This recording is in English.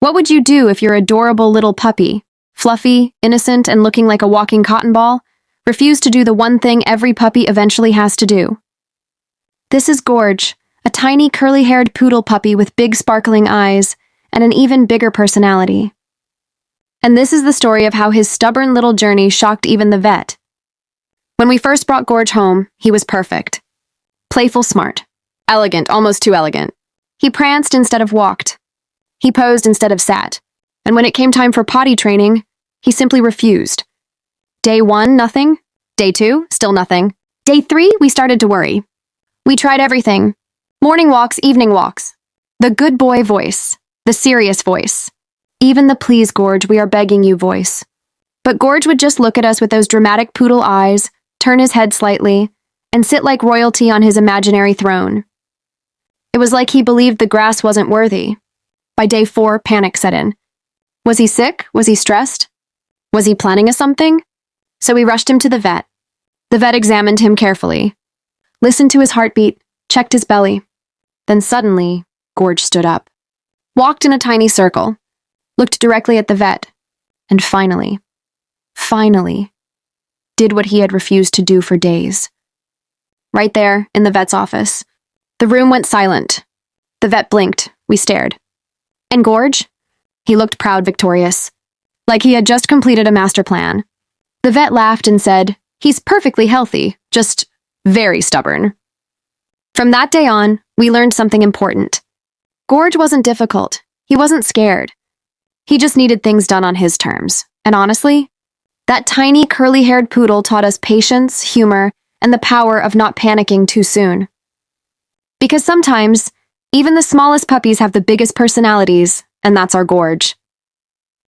What would you do if your adorable little puppy, fluffy, innocent, and looking like a walking cotton ball, refused to do the one thing every puppy eventually has to do? This is Gorge, a tiny curly-haired poodle puppy with big sparkling eyes and an even bigger personality. And this is the story of how his stubborn little journey shocked even the vet. When we first brought Gorge home, he was perfect. Playful smart. Elegant, almost too elegant. He pranced instead of walked. He posed instead of sat. And when it came time for potty training, he simply refused. Day 1, nothing. Day 2, still nothing. Day 3, we started to worry. We tried everything. Morning walks, evening walks. The good boy voice. The serious voice. Even the please, Gorge, we are begging you voice. But Gorge would just look at us with those dramatic poodle eyes, turn his head slightly, and sit like royalty on his imaginary throne. It was like he believed the grass wasn't worthy. By day 4, panic set in. Was he sick? Was he stressed? Was he planning a something? So we rushed him to the vet. The vet examined him carefully, listened to his heartbeat, checked his belly. Then suddenly, Gorge stood up, walked in a tiny circle, looked directly at the vet, and finally, did what he had refused to do for days. Right there, in the vet's office. The room went silent. The vet blinked. We stared. And Gorge? He looked proud, victorious, like he had just completed a master plan. The vet laughed and said, "He's perfectly healthy, just very stubborn." From that day on, we learned something important. Gorge wasn't difficult. He wasn't scared. He just needed things done on his terms. And honestly, that tiny curly-haired poodle taught us patience, humor, and the power of not panicking too soon. Because sometimes, even the smallest puppies have the biggest personalities, and that's our Gorge.